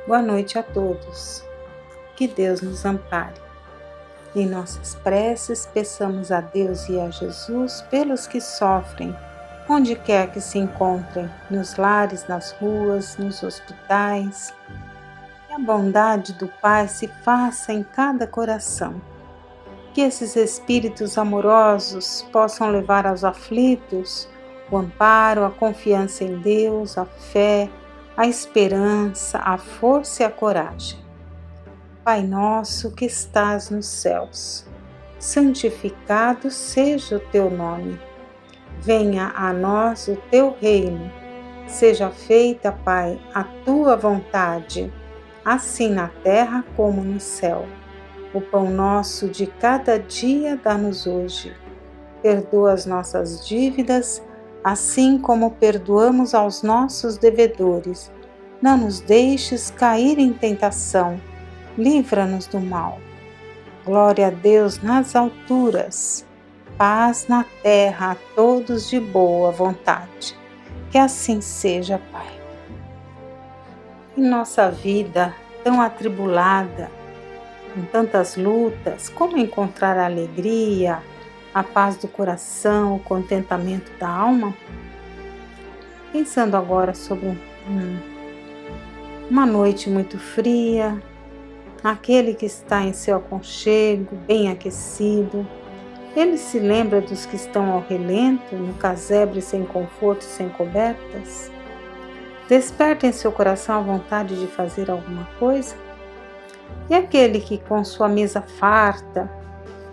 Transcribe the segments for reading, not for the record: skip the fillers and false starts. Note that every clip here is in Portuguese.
Boa noite a todos. Que Deus nos ampare. Em nossas preces, peçamos a Deus e a Jesus pelos que sofrem, onde quer que se encontrem, nos lares, nas ruas, nos hospitais. Que a bondade do Pai se faça em cada coração. Que esses espíritos amorosos possam levar aos aflitos o amparo, a confiança em Deus, a fé, a esperança, a força e a coragem. Pai nosso que estás nos céus, santificado seja o teu nome. Venha a nós o teu reino. Seja feita, Pai, a tua vontade, assim na terra como no céu. O pão nosso de cada dia dá-nos hoje. Perdoa as nossas dívidas, assim como perdoamos aos nossos devedores. Não nos deixes cair em tentação. Livra-nos do mal. Glória a Deus nas alturas, paz na terra a todos de boa vontade. Que assim seja, Pai. Em nossa vida tão atribulada, com tantas lutas, como encontrar a alegria, a paz do coração, o contentamento da alma? Pensando agora sobre uma noite muito fria, aquele que está em seu aconchego, bem aquecido, ele se lembra dos que estão ao relento, no casebre sem conforto e sem cobertas? Desperta em seu coração a vontade de fazer alguma coisa? E aquele que com sua mesa farta,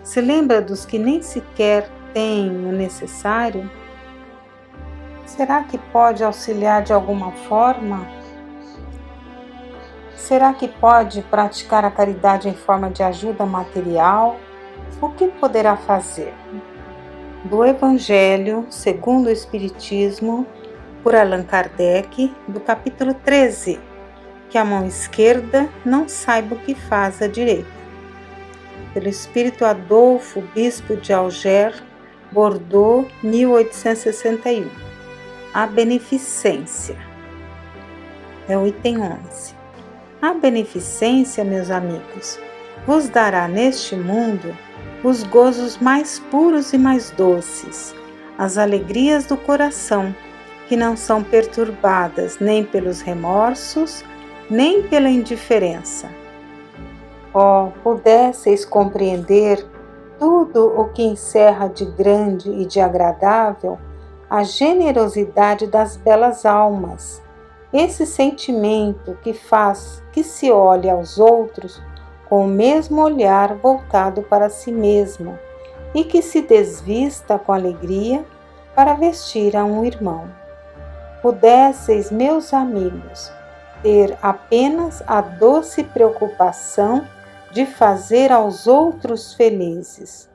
se lembra dos que nem sequer têm o necessário? Será que pode auxiliar de alguma forma? Será que pode praticar a caridade em forma de ajuda material? O que poderá fazer? Do Evangelho segundo o Espiritismo, por Allan Kardec, do capítulo 13, que a mão esquerda não saiba o que faz a direita. Pelo Espírito Adolfo, bispo de Alger, Bordeaux, 1861. A beneficência. É o item 11. A beneficência, meus amigos, vos dará neste mundo os gozos mais puros e mais doces, as alegrias do coração, que não são perturbadas nem pelos remorsos, nem pela indiferença. Pudesseis compreender tudo o que encerra de grande e de agradável a generosidade das belas almas, esse sentimento que faz que se olhe aos outros com o mesmo olhar voltado para si mesmo e que se desvista com alegria para vestir a um irmão. Pudesseis, meus amigos, ter apenas a doce preocupação de fazer aos outros felizes.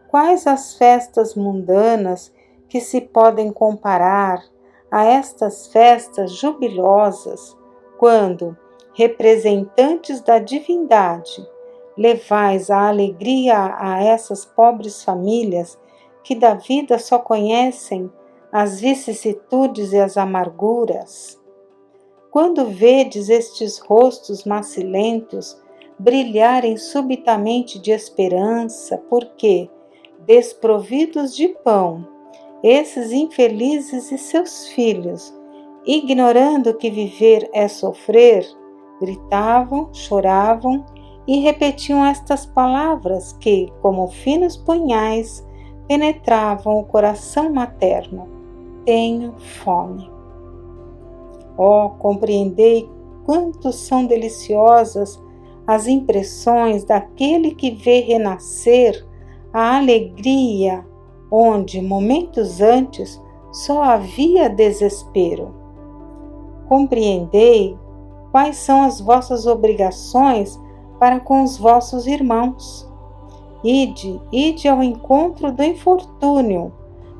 Quais as festas mundanas que se podem comparar a estas festas jubilosas, quando, representantes da divindade, levais a alegria a essas pobres famílias que da vida só conhecem as vicissitudes e as amarguras? Quando vedes estes rostos macilentos brilharem subitamente de esperança, porque, desprovidos de pão, esses infelizes e seus filhos, ignorando que viver é sofrer, gritavam, choravam e repetiam estas palavras que, como finos punhais, penetravam o coração materno: tenho fome. Compreendei quanto são deliciosas as impressões daquele que vê renascer a alegria onde, momentos antes, só havia desespero. Compreendei quais são as vossas obrigações para com os vossos irmãos. Ide ao encontro do infortúnio,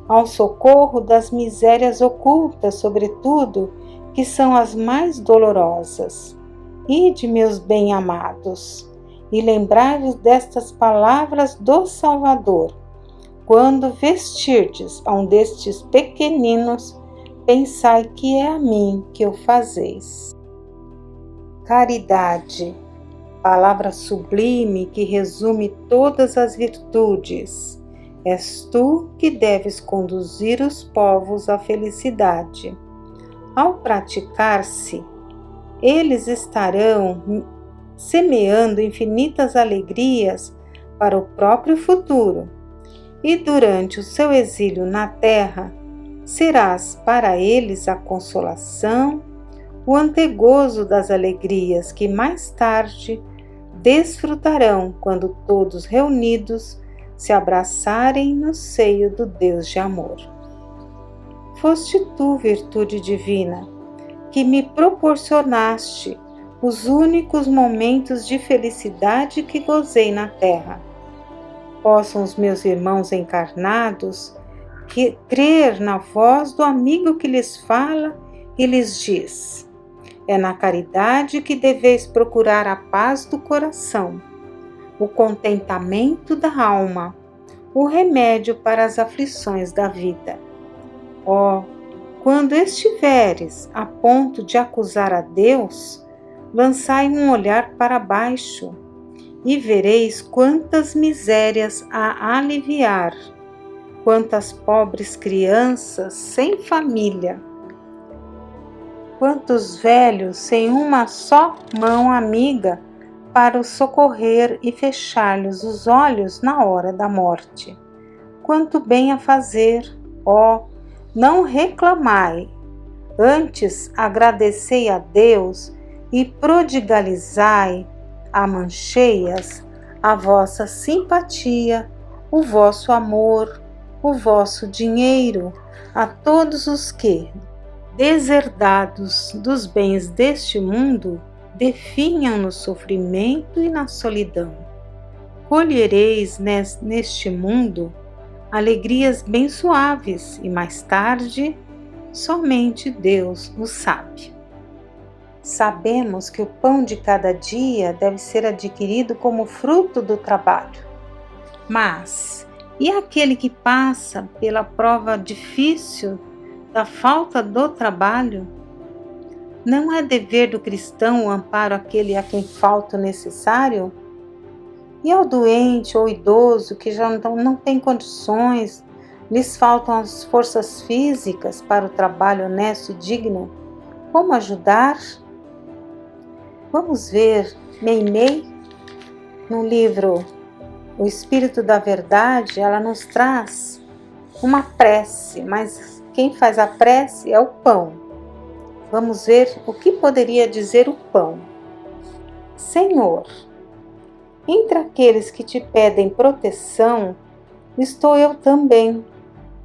ao socorro das misérias ocultas, sobretudo, que são as mais dolorosas. Ide, meus bem-amados, e lembrai-vos destas palavras do Salvador. Quando vestirdes a um destes pequeninos, pensai que é a mim que o fazeis. Caridade, palavra sublime que resume todas as virtudes. És tu que deves conduzir os povos à felicidade. Ao praticar-se, eles estarão semeando infinitas alegrias para o próprio futuro, e durante o seu exílio na terra, serás para eles a consolação, o antegozo das alegrias que mais tarde desfrutarão quando todos reunidos se abraçarem no seio do Deus de amor. Foste tu, virtude divina, que me proporcionaste os únicos momentos de felicidade que gozei na terra. Possam os meus irmãos encarnados crer na voz do amigo que lhes fala e lhes diz: é na caridade que deveis procurar a paz do coração, o contentamento da alma, o remédio para as aflições da vida. Ó, quando estiveres a ponto de acusar a Deus, lançai um olhar para baixo e vereis quantas misérias a aliviar, quantas pobres crianças sem família, quantos velhos sem uma só mão amiga para os socorrer e fechar-lhes os olhos na hora da morte. Quanto bem a fazer, ó, não reclamai, antes agradecei a Deus e prodigalizai a mancheias a vossa simpatia, o vosso amor, o vosso dinheiro, a todos os que, deserdados dos bens deste mundo, definham no sofrimento e na solidão. Colhereis neste mundo alegrias bem suaves e mais tarde somente Deus o sabe. Sabemos que o pão de cada dia deve ser adquirido como fruto do trabalho. Mas, e aquele que passa pela prova difícil da falta do trabalho? Não é dever do cristão o amparo àquele a quem falta o necessário? E ao doente ou idoso que já não tem condições, lhes faltam as forças físicas para o trabalho honesto e digno, como ajudar? Vamos ver Meimei no livro O Espírito da Verdade. Ela nos traz uma prece, mas quem faz a prece é o pão. Vamos ver o que poderia dizer o pão. Senhor, entre aqueles que te pedem proteção, estou eu também,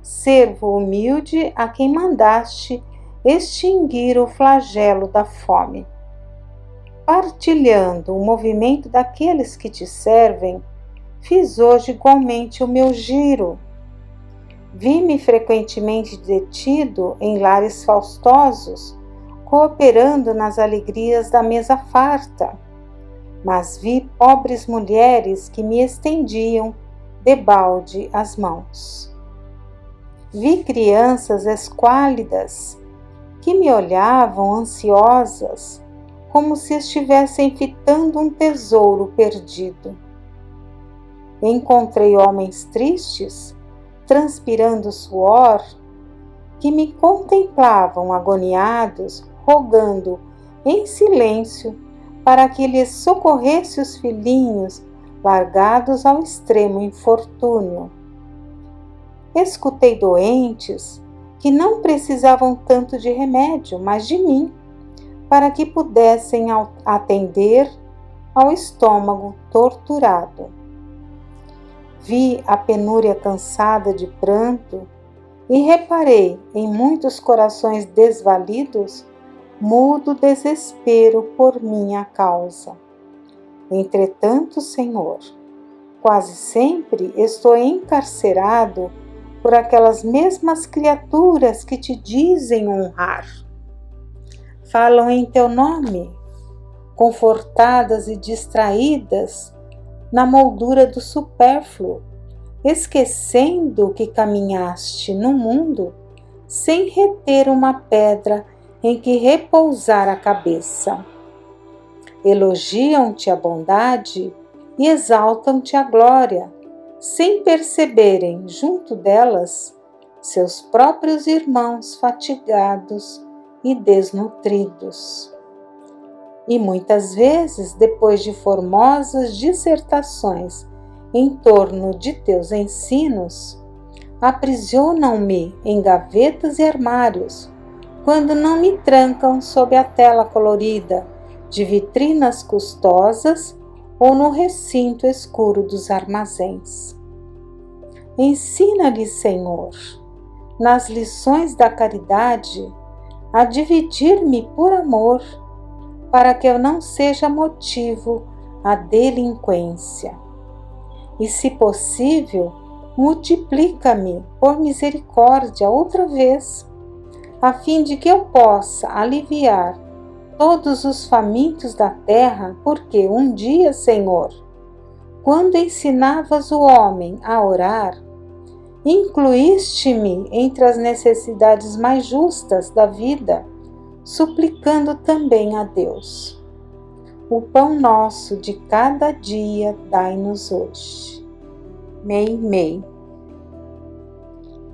servo humilde a quem mandaste extinguir o flagelo da fome. Partilhando o movimento daqueles que te servem, fiz hoje igualmente o meu giro. Vi-me frequentemente detido em lares faustosos, cooperando nas alegrias da mesa farta, mas vi pobres mulheres que me estendiam debalde as mãos. Vi crianças esquálidas que me olhavam ansiosas, como se estivessem fitando um tesouro perdido. Encontrei homens tristes, transpirando suor, que me contemplavam agoniados, rogando em silêncio para que lhes socorresse os filhinhos largados ao extremo infortúnio. Escutei doentes que não precisavam tanto de remédio, mas de mim, para que pudessem atender ao estômago torturado. Vi a penúria cansada de pranto e reparei em muitos corações desvalidos mudo desespero por minha causa. Entretanto, Senhor, quase sempre estou encarcerado por aquelas mesmas criaturas que te dizem honrar. Falam em teu nome, confortadas e distraídas na moldura do supérfluo, esquecendo que caminhaste no mundo sem reter uma pedra em que repousar a cabeça. elogiam-te a bondade e exaltam-te a glória, sem perceberem, junto delas, seus próprios irmãos fatigados e desnutridos. E muitas vezes, depois de formosas dissertações em torno de teus ensinos, aprisionam-me em gavetas e armários, quando não me trancam sob a tela colorida de vitrinas custosas ou no recinto escuro dos armazéns. Ensina-lhe, Senhor, nas lições da caridade, a dividir-me por amor, para que eu não seja motivo à delinquência. E, se possível, multiplica-me por misericórdia outra vez, a fim de que eu possa aliviar todos os famintos da terra, porque um dia, Senhor, quando ensinavas o homem a orar, incluíste-me entre as necessidades mais justas da vida, suplicando também a Deus: o pão nosso de cada dia dai-nos hoje. Mei.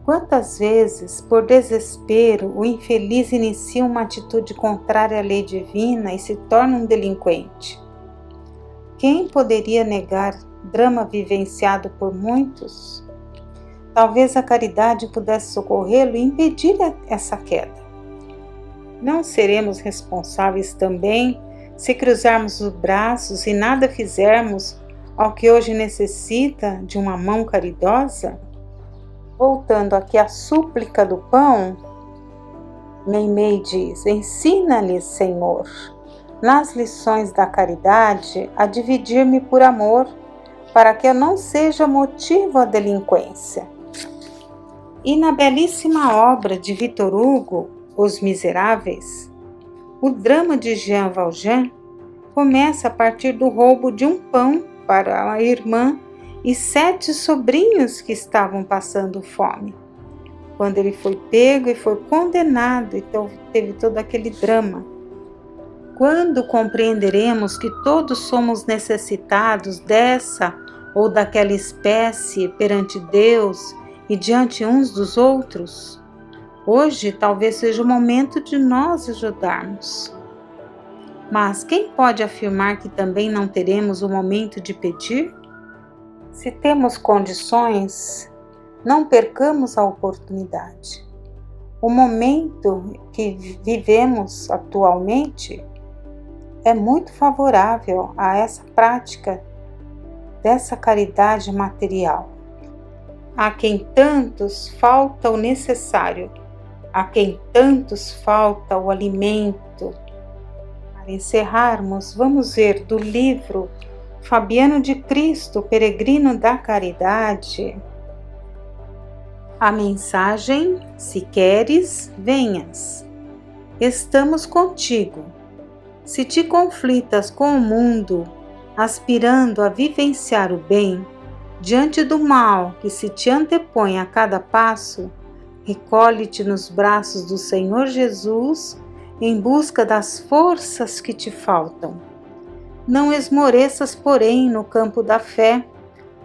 Quantas vezes, por desespero, o infeliz inicia uma atitude contrária à lei divina e se torna um delinquente? Quem poderia negar drama vivenciado por muitos? Talvez a caridade pudesse socorrê-lo e impedir essa queda. Não seremos responsáveis também se cruzarmos os braços e nada fizermos ao que hoje necessita de uma mão caridosa? Voltando aqui à súplica do pão, Meimei diz: ensina-lhe, Senhor, nas lições da caridade, a dividir-me por amor, para que eu não seja motivo à delinquência. E na belíssima obra de Victor Hugo, Os Miseráveis, o drama de Jean Valjean começa a partir do roubo de um pão para a irmã e 7 sobrinhos que estavam passando fome. Quando ele foi pego e foi condenado, então teve todo aquele drama. Quando compreenderemos que todos somos necessitados dessa ou daquela espécie perante Deus e diante uns dos outros? Hoje talvez seja o momento de nós ajudarmos. Mas quem pode afirmar que também não teremos o momento de pedir? Se temos condições, não percamos a oportunidade. O momento que vivemos atualmente é muito favorável a essa prática dessa caridade material. A quem tantos falta o necessário, a quem tantos falta o alimento. Para encerrarmos, vamos ver do livro Fabiano de Cristo, Peregrino da Caridade, a mensagem: se queres, venhas. Estamos contigo. Se te conflitas com o mundo, aspirando a vivenciar o bem, diante do mal que se te antepõe a cada passo, recolhe-te nos braços do Senhor Jesus em busca das forças que te faltam. Não esmoreças, porém, no campo da fé,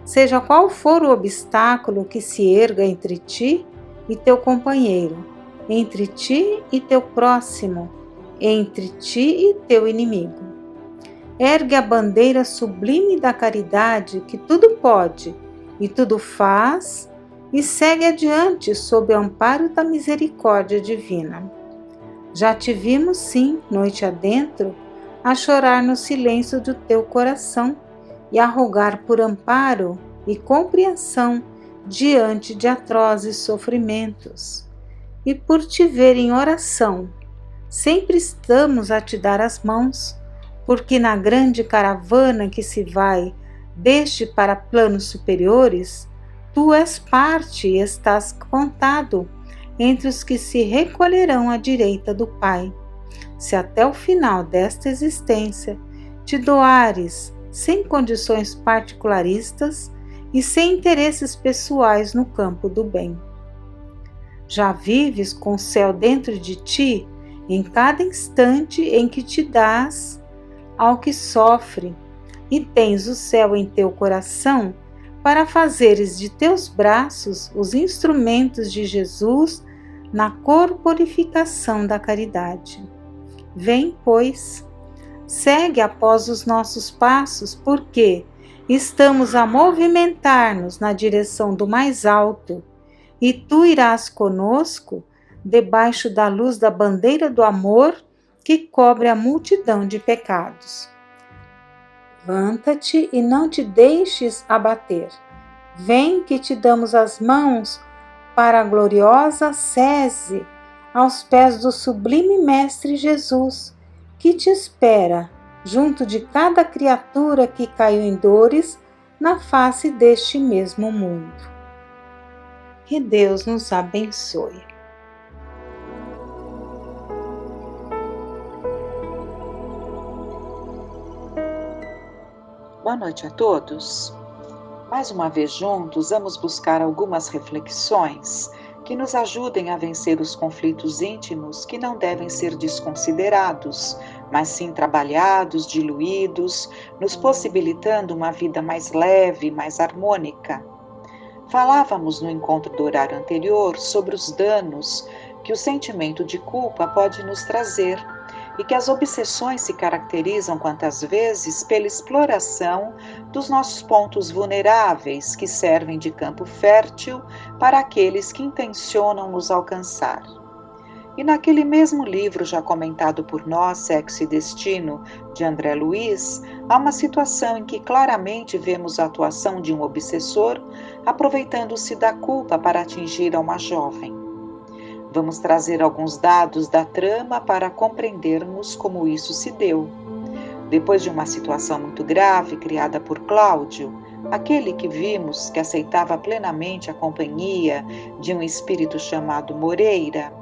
seja qual for o obstáculo que se erga entre ti e teu companheiro, entre ti e teu próximo, entre ti e teu inimigo. Ergue a bandeira sublime da caridade que tudo pode e tudo faz e segue adiante sob o amparo da misericórdia divina. Já te vimos, sim, noite adentro, a chorar no silêncio do teu coração e a rogar por amparo e compreensão diante de atrozes sofrimentos. E por te ver em oração, sempre estamos a te dar as mãos, porque na grande caravana que se vai deste para planos superiores, tu és parte e estás contado entre os que se recolherão à direita do Pai. Se até o final desta existência te doares sem condições particularistas e sem interesses pessoais no campo do bem. Já vives com o céu dentro de ti em cada instante em que te dás ao que sofre, e tens o céu em teu coração, para fazeres de teus braços os instrumentos de Jesus na corporificação da caridade. Vem, pois, segue após os nossos passos, porque estamos a movimentar-nos na direção do mais alto, e tu irás conosco debaixo da luz da bandeira do amor que cobre a multidão de pecados. Levanta-te e não te deixes abater. Vem que te damos as mãos para a gloriosa sese aos pés do sublime Mestre Jesus, que te espera junto de cada criatura que caiu em dores na face deste mesmo mundo. Que Deus nos abençoe. Boa noite a todos. Mais uma vez juntos, vamos buscar algumas reflexões que nos ajudem a vencer os conflitos íntimos que não devem ser desconsiderados, mas sim trabalhados, diluídos, nos possibilitando uma vida mais leve, mais harmônica. Falávamos no encontro do horário anterior sobre os danos que o sentimento de culpa pode nos trazer e que as obsessões se caracterizam quantas vezes pela exploração dos nossos pontos vulneráveis que servem de campo fértil para aqueles que intencionam nos alcançar. E naquele mesmo livro já comentado por nós, Sexo e Destino, de André Luiz, há uma situação em que claramente vemos a atuação de um obsessor aproveitando-se da culpa para atingir a uma jovem. Vamos trazer alguns dados da trama para compreendermos como isso se deu. Depois de uma situação muito grave criada por Cláudio, aquele que vimos que aceitava plenamente a companhia de um espírito chamado Moreira,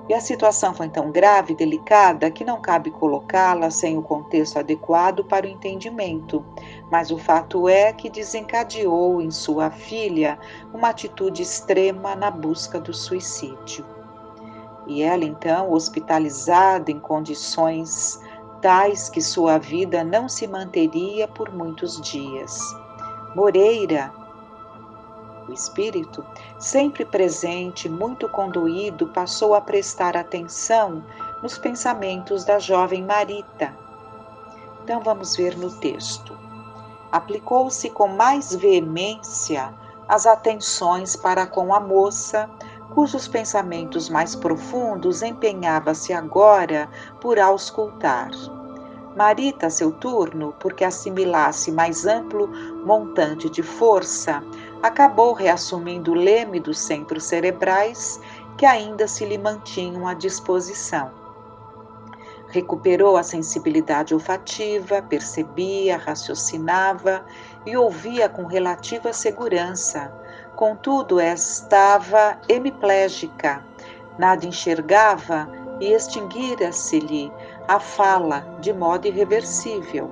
e a situação foi tão grave e delicada que não cabe colocá-la sem o contexto adequado para o entendimento, mas o fato é que desencadeou em sua filha uma atitude extrema na busca do suicídio. E ela, então, hospitalizada em condições tais que sua vida não se manteria por muitos dias. Moreira, o espírito, sempre presente, muito condoído, passou a prestar atenção nos pensamentos da jovem Marita. Então vamos ver no texto. Aplicou-se com mais veemência as atenções para com a moça, cujos pensamentos mais profundos empenhava-se agora por auscultar. Marita, a seu turno, porque assimilasse mais amplo montante de força, acabou reassumindo o leme dos centros cerebrais que ainda se lhe mantinham à disposição. Recuperou a sensibilidade olfativa, percebia, raciocinava e ouvia com relativa segurança. Contudo, estava hemiplégica, nada enxergava e extinguira-se-lhe a fala de modo irreversível.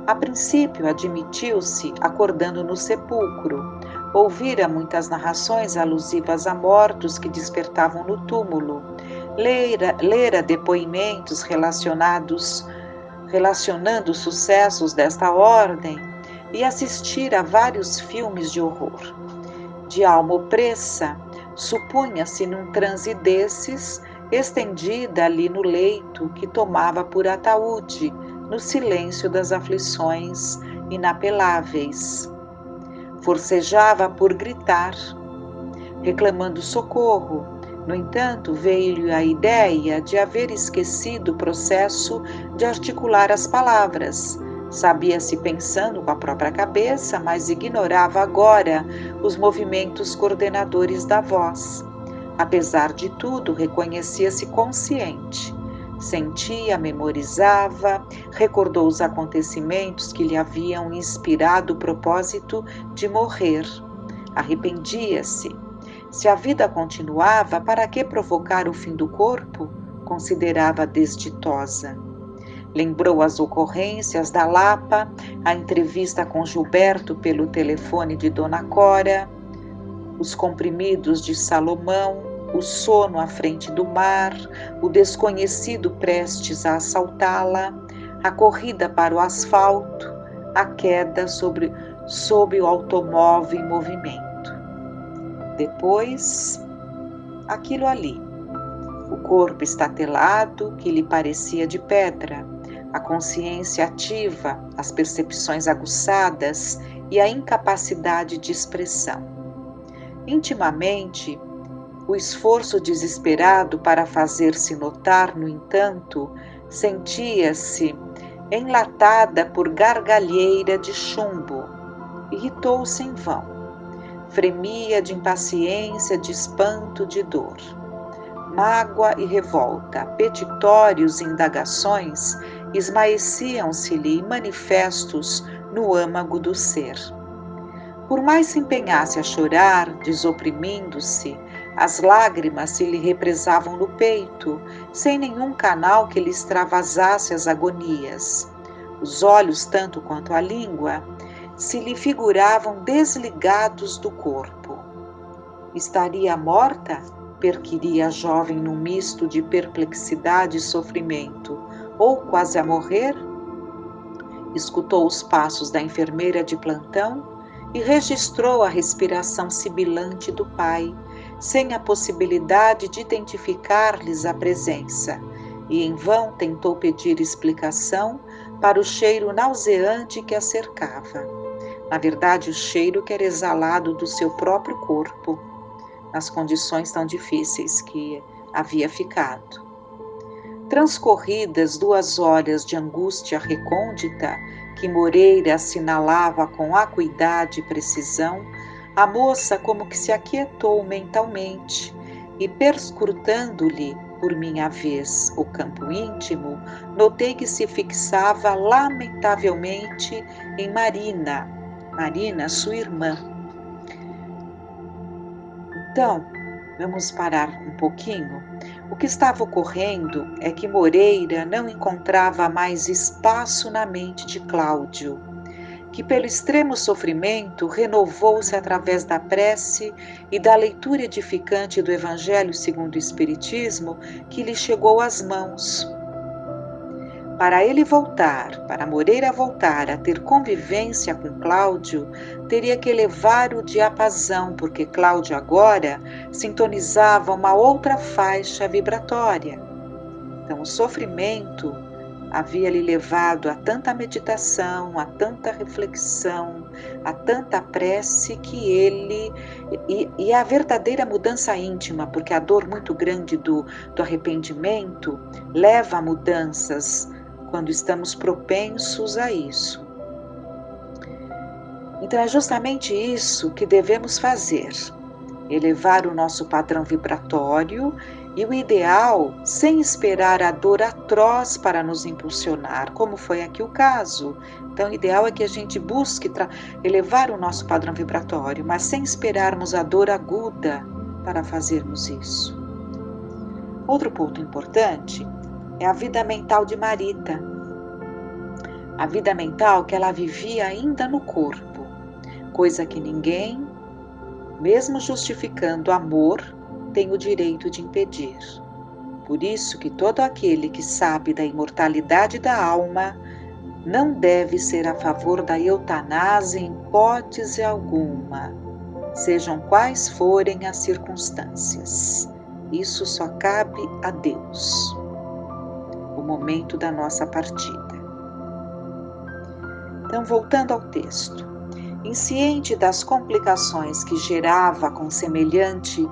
A princípio, admitiu-se acordando no sepulcro. Ouvira muitas narrações alusivas a mortos que despertavam no túmulo. Lera depoimentos relacionando sucessos desta ordem e assistira a vários filmes de horror. De alma opressa, supunha-se num transe desses, estendida ali no leito que tomava por ataúde, no silêncio das aflições inapeláveis. Forcejava por gritar, reclamando socorro. No entanto, veio-lhe a ideia de haver esquecido o processo de articular as palavras. Sabia-se pensando com a própria cabeça, mas ignorava agora os movimentos coordenadores da voz. Apesar de tudo, reconhecia-se consciente. Sentia, memorizava, recordou os acontecimentos que lhe haviam inspirado o propósito de morrer. Arrependia-se. Se a vida continuava, para que provocar o fim do corpo? Considerava desditosa. Lembrou as ocorrências da Lapa, a entrevista com Gilberto pelo telefone de Dona Cora, os comprimidos de Salomão, o sono à frente do mar, o desconhecido prestes a assaltá-la, a corrida para o asfalto, a queda sob o automóvel em movimento. Depois, aquilo ali, o corpo estatelado que lhe parecia de pedra, a consciência ativa, as percepções aguçadas e a incapacidade de expressão. Intimamente, o esforço desesperado para fazer-se notar, no entanto, sentia-se enlatada por gargalheira de chumbo. Irritou-se em vão. Fremia de impaciência, de espanto, de dor. Mágoa e revolta, petitórios e indagações esmaeciam-se-lhe manifestos no âmago do ser. Por mais se empenhasse a chorar, desoprimindo-se, as lágrimas se lhe represavam no peito, sem nenhum canal que lhe extravasasse as agonias. Os olhos, tanto quanto a língua, se lhe figuravam desligados do corpo. Estaria morta? Perquiria a jovem num misto de perplexidade e sofrimento, ou quase a morrer? Escutou os passos da enfermeira de plantão e registrou a respiração sibilante do pai, sem a possibilidade de identificar-lhes a presença, e em vão tentou pedir explicação para o cheiro nauseante que a cercava. Na verdade, o cheiro que era exalado do seu próprio corpo, nas condições tão difíceis que havia ficado. Transcorridas 2 horas de angústia recôndita, que Moreira assinalava com acuidade e precisão, a moça como que se aquietou mentalmente e, perscrutando-lhe, por minha vez, o campo íntimo, notei que se fixava lamentavelmente em Marina, sua irmã. Então, vamos parar um pouquinho. O que estava ocorrendo é que Moreira não encontrava mais espaço na mente de Cláudio, que pelo extremo sofrimento renovou-se através da prece e da leitura edificante do Evangelho segundo o Espiritismo que lhe chegou às mãos. Para Moreira voltar a ter convivência com Cláudio, teria que elevar o diapasão, porque Cláudio agora sintonizava uma outra faixa vibratória. Então, o sofrimento havia lhe levado a tanta meditação, a tanta reflexão, a tanta prece que ele... E a verdadeira mudança íntima, porque a dor muito grande do arrependimento leva a mudanças quando estamos propensos a isso. Então é justamente isso que devemos fazer, elevar o nosso padrão vibratório e o ideal sem esperar a dor atroz para nos impulsionar, como foi aqui o caso. Então o ideal é que a gente busque elevar o nosso padrão vibratório, mas sem esperarmos a dor aguda para fazermos isso. Outro ponto importante é a vida mental de Marita. A vida mental que ela vivia ainda no corpo, coisa que ninguém, mesmo justificando amor, tem o direito de impedir. Por isso que todo aquele que sabe da imortalidade da alma não deve ser a favor da eutanásia em hipótese alguma, sejam quais forem as circunstâncias. Isso só cabe a Deus. O momento da nossa partida. Então, voltando ao texto. Insciente das complicações que gerava com semelhante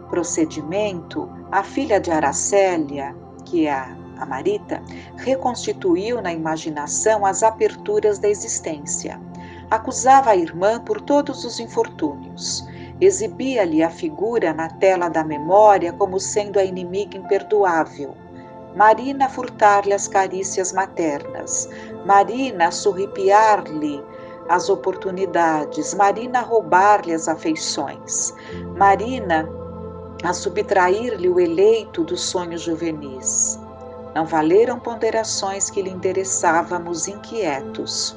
procedimento, a filha de Aracélia, que é a Marita, reconstituiu na imaginação as aperturas da existência. Acusava a irmã por todos os infortúnios. Exibia-lhe a figura na tela da memória como sendo a inimiga imperdoável. Marina furtar-lhe as carícias maternas, Marina surripiar-lhe as oportunidades, Marina roubar-lhe as afeições, Marina a subtrair-lhe o eleito dos sonhos juvenis. Não valeram ponderações que lhe endereçávamos inquietos.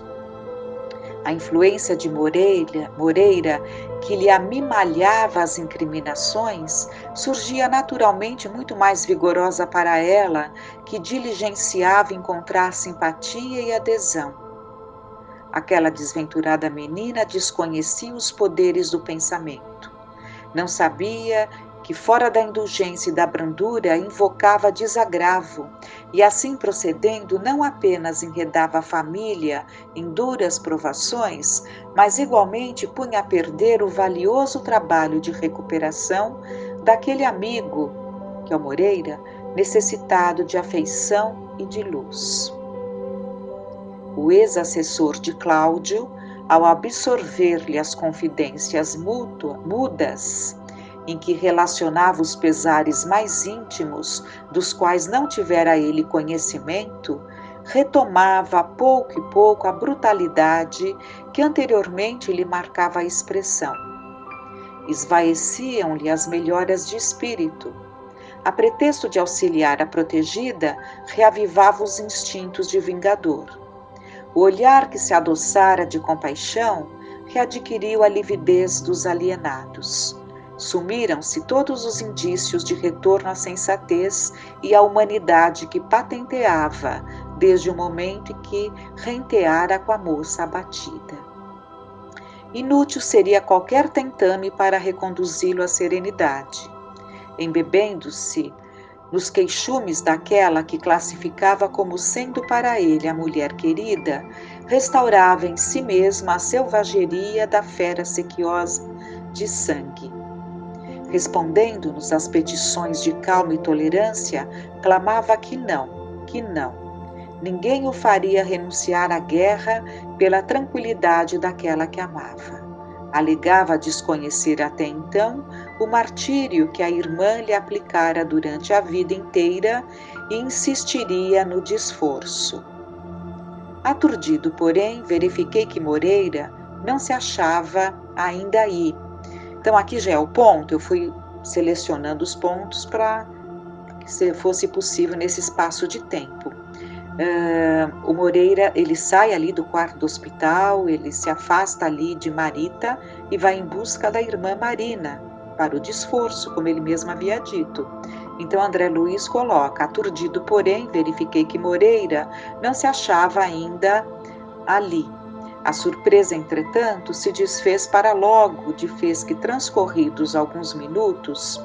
A influência de Moreira, que lhe amimalhava as incriminações, surgia naturalmente muito mais vigorosa para ela, que diligenciava encontrar simpatia e adesão. Aquela desventurada menina desconhecia os poderes do pensamento. Não sabia que, fora da indulgência e da brandura, invocava desagravo, e assim procedendo, não apenas enredava a família em duras provações, mas igualmente punha a perder o valioso trabalho de recuperação daquele amigo, que é o Moreira, necessitado de afeição e de luz. O ex-assessor de Cláudio, ao absorver-lhe as confidências mudas, em que relacionava os pesares mais íntimos, dos quais não tivera ele conhecimento, retomava a pouco e pouco a brutalidade que anteriormente lhe marcava a expressão. Esvaeciam-lhe as melhoras de espírito. A pretexto de auxiliar a protegida, reavivava os instintos de vingador. O olhar que se adoçara de compaixão readquiriu a lividez dos alienados. Sumiram-se todos os indícios de retorno à sensatez e à humanidade que patenteava desde o momento em que renteara com a moça abatida. Inútil seria qualquer tentame para reconduzi-lo à serenidade. Embebendo-se nos queixumes daquela que classificava como sendo para ele a mulher querida, restaurava em si mesma a selvageria da fera sequiosa de sangue. Respondendo-nos às petições de calma e tolerância, clamava que não, que não. Ninguém o faria renunciar à guerra pela tranquilidade daquela que amava. Alegava desconhecer até então o martírio que a irmã lhe aplicara durante a vida inteira e insistiria no desforço. Aturdido, porém, verifiquei que Moreira não se achava ainda aí. Então aqui já é o ponto, eu fui selecionando os pontos para que fosse possível nesse espaço de tempo. O Moreira, ele sai ali do quarto do hospital, ele se afasta ali de Marita e vai em busca da irmã Marina, para o desforço, como ele mesmo havia dito. Então André Luiz coloca: aturdido, porém, verifiquei que Moreira não se achava ainda ali. A surpresa, entretanto, se desfez para logo, de vez que, transcorridos alguns minutos,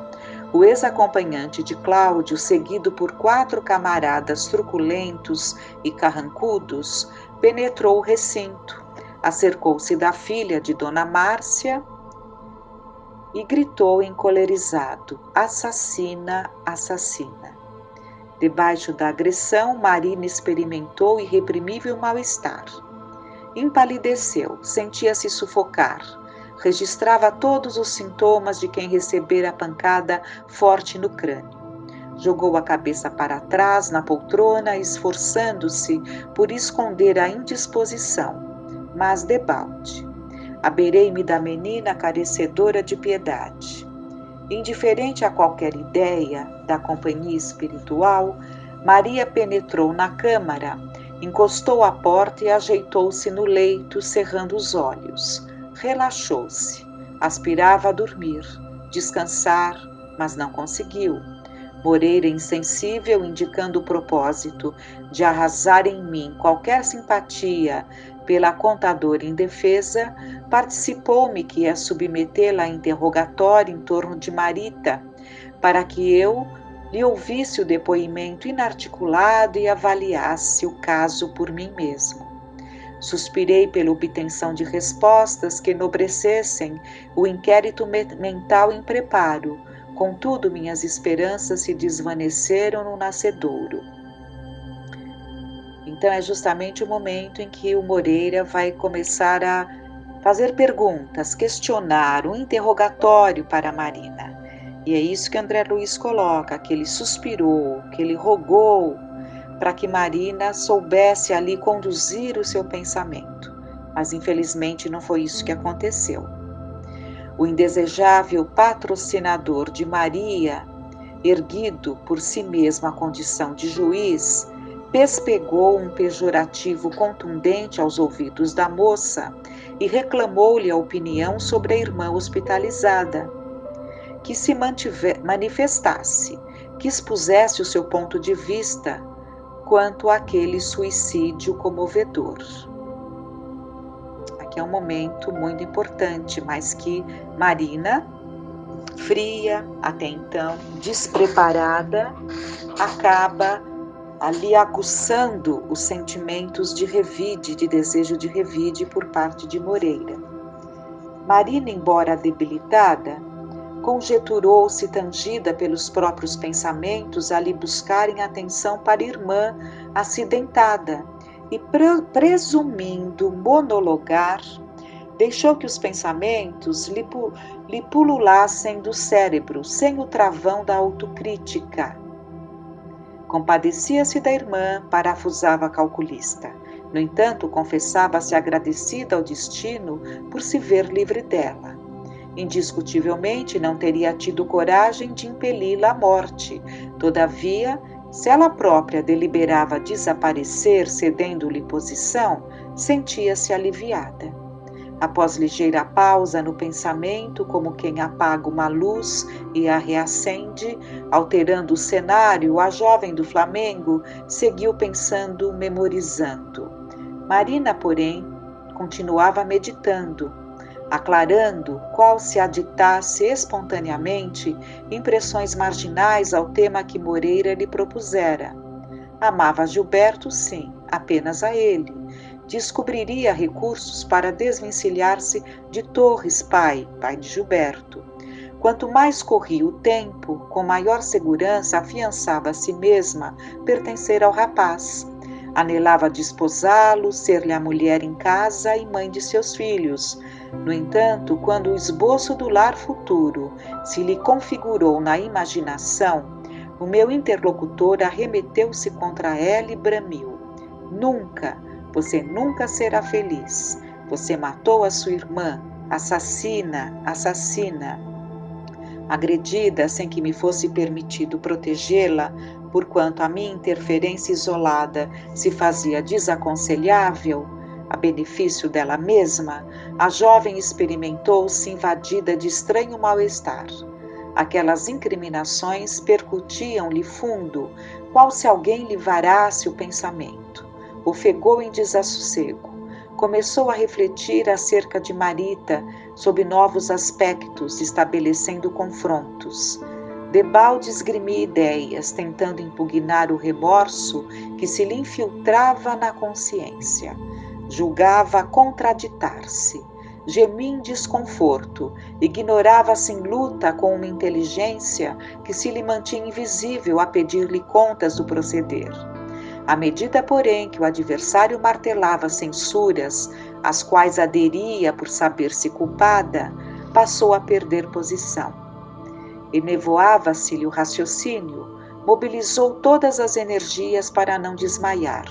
o ex-acompanhante de Cláudio, seguido por 4 camaradas truculentos e carrancudos, penetrou o recinto, acercou-se da filha de Dona Márcia e gritou encolerizado: assassina, assassina. Debaixo da agressão, Marina experimentou irreprimível mal-estar. Empalideceu, sentia-se sufocar. Registrava todos os sintomas de quem recebera a pancada forte no crânio. Jogou a cabeça para trás na poltrona, esforçando-se por esconder a indisposição, mas debalde. Abeirei-me da menina carecedora de piedade. Indiferente a qualquer ideia da companhia espiritual, Maria penetrou na câmara, encostou a porta e ajeitou-se no leito, cerrando os olhos. Relaxou-se, aspirava a dormir, descansar, mas não conseguiu. Moreira, insensível, indicando o propósito de arrasar em mim qualquer simpatia pela contadora indefesa, participou-me que ia submetê-la a interrogatório em torno de Marita, para que eu lhe ouvisse o depoimento inarticulado e avaliasse o caso por mim mesmo. Suspirei pela obtenção de respostas que enobrecessem o inquérito mental em preparo, contudo minhas esperanças se desvaneceram no nascedouro. Então é justamente o momento em que o Moreira vai começar a fazer perguntas, questionar, um interrogatório para a Marina. E é isso que André Luiz coloca, que ele suspirou, que ele rogou para que Marina soubesse ali conduzir o seu pensamento. Mas infelizmente não foi isso que aconteceu. O indesejável patrocinador de Maria, erguido por si mesmo à condição de juiz, pespegou um pejorativo contundente aos ouvidos da moça e reclamou-lhe a opinião sobre a irmã hospitalizada, que se manifestasse, que expusesse o seu ponto de vista quanto àquele suicídio comovedor. Aqui é um momento muito importante, mas que Marina, fria, até então despreparada, acaba ali aguçando os sentimentos de revide, de desejo de revide por parte de Moreira. Marina, embora debilitada, conjeturou-se tangida pelos próprios pensamentos a lhe buscarem atenção para a irmã acidentada e, presumindo monologar, deixou que os pensamentos lhe pululassem do cérebro, sem o travão da autocrítica. Compadecia-se da irmã, parafusava a calculista. No entanto, confessava-se agradecida ao destino por se ver livre dela. Indiscutivelmente, não teria tido coragem de impeli-la à morte. Todavia, se ela própria deliberava desaparecer, cedendo-lhe posição, sentia-se aliviada. Após ligeira pausa no pensamento, como quem apaga uma luz e a reacende, alterando o cenário, a jovem do Flamengo seguiu pensando, memorizando. Marina, porém, continuava meditando, aclarando, qual se aditasse espontaneamente, impressões marginais ao tema que Moreira lhe propusera. Amava Gilberto, sim, apenas a ele. Descobriria recursos para desvencilhar-se de Torres, pai de Gilberto. Quanto mais corria o tempo, com maior segurança afiançava a si mesma pertencer ao rapaz. Anelava desposá-lo, ser-lhe a mulher em casa e mãe de seus filhos. No entanto, quando o esboço do lar futuro se lhe configurou na imaginação, o meu interlocutor arremeteu-se contra ela e bramiu. Nunca! Você nunca será feliz. Você matou a sua irmã. Assassina, assassina. Agredida sem que me fosse permitido protegê-la, porquanto a minha interferência isolada se fazia desaconselhável, a benefício dela mesma, a jovem experimentou-se invadida de estranho mal-estar. Aquelas incriminações percutiam-lhe fundo, qual se alguém lhe varasse o pensamento. Ofegou em desassossego. Começou a refletir acerca de Marita, sob novos aspectos, estabelecendo confrontos. Debalde esgrimia ideias, tentando impugnar o remorso que se lhe infiltrava na consciência. Julgava contraditar-se. Gemia em desconforto, ignorava-se em luta com uma inteligência que se lhe mantinha invisível a pedir-lhe contas do proceder. À medida, porém, que o adversário martelava censuras, às quais aderia por saber-se culpada, passou a perder posição. Enevoava-se-lhe o raciocínio, mobilizou todas as energias para não desmaiar.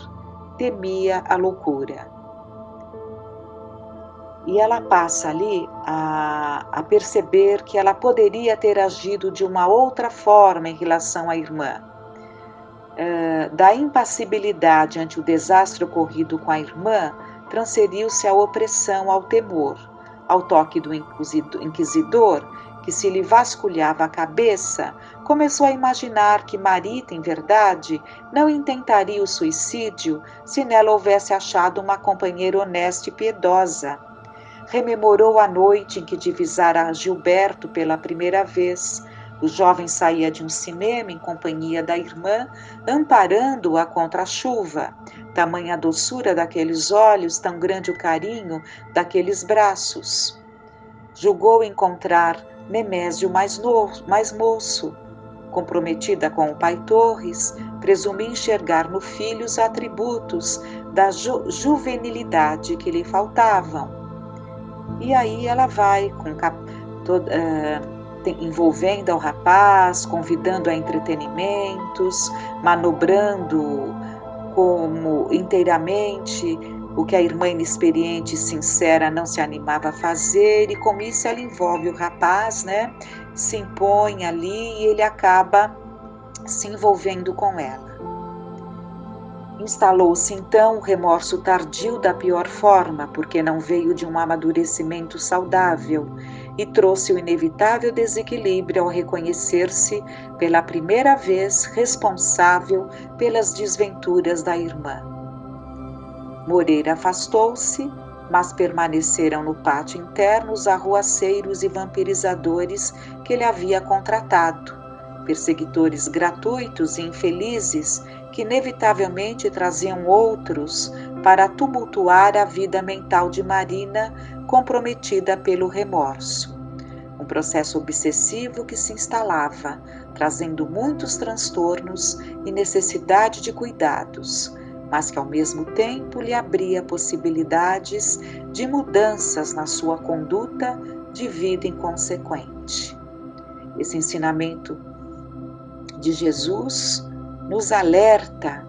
Temia a loucura. E ela passa ali a perceber que ela poderia ter agido de uma outra forma em relação à irmã. Da impassibilidade ante o desastre ocorrido com a irmã, transferiu-se a opressão ao temor, ao toque do inquisidor, que se lhe vasculhava a cabeça, começou a imaginar que Marita, em verdade, não intentaria o suicídio se nela houvesse achado uma companheira honesta e piedosa. Rememorou a noite em que divisara Gilberto pela primeira vez. O jovem saía de um cinema em companhia da irmã, amparando-a contra a chuva. Tamanha a doçura daqueles olhos, tão grande o carinho daqueles braços. Julgou encontrar Nemésio mais moço. Comprometida com o pai Torres, presumiu enxergar no filho os atributos da juvenilidade que lhe faltavam. E aí ela vai envolvendo ao rapaz, convidando a entretenimentos, manobrando como inteiramente o que a irmã inexperiente e sincera não se animava a fazer, e com isso ela envolve o rapaz, né? Se impõe ali e ele acaba se envolvendo com ela. Instalou-se então o remorso tardio da pior forma, porque não veio de um amadurecimento saudável, e trouxe o inevitável desequilíbrio ao reconhecer-se pela primeira vez responsável pelas desventuras da irmã. Moreira afastou-se, mas permaneceram no pátio interno os arruaceiros e vampirizadores que ele havia contratado, perseguidores gratuitos e infelizes que inevitavelmente traziam outros para tumultuar a vida mental de Marina, comprometida pelo remorso. Um processo obsessivo que se instalava, trazendo muitos transtornos e necessidade de cuidados, mas que ao mesmo tempo lhe abria possibilidades de mudanças na sua conduta de vida inconsequente. Esse ensinamento de Jesus nos alerta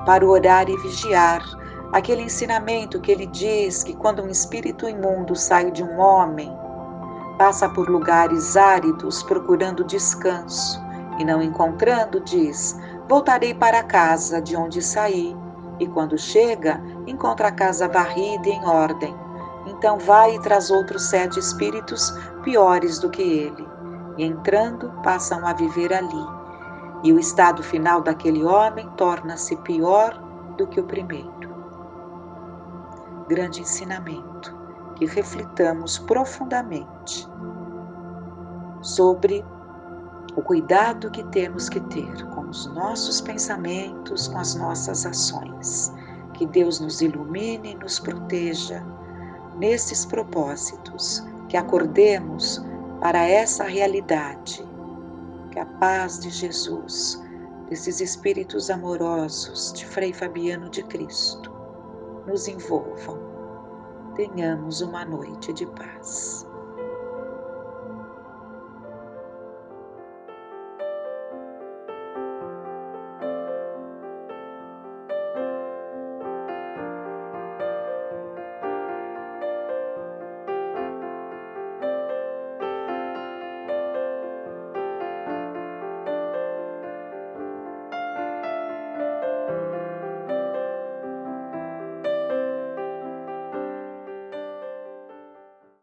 para orar e vigiar. Aquele ensinamento que ele diz que quando um espírito imundo sai de um homem, passa por lugares áridos procurando descanso e não encontrando, diz: voltarei para a casa de onde saí. E quando chega, encontra a casa varrida e em ordem. Então vai e traz outros 7 espíritos piores do que ele. E entrando, passam a viver ali. E o estado final daquele homem torna-se pior do que o primeiro. Grande ensinamento, que reflitamos profundamente sobre o cuidado que temos que ter com os nossos pensamentos, com as nossas ações. Que Deus nos ilumine e nos proteja nesses propósitos, que acordemos para essa realidade, que a paz de Jesus, desses espíritos amorosos de Frei Fabiano de Cristo, nos envolvam. Tenhamos uma noite de paz.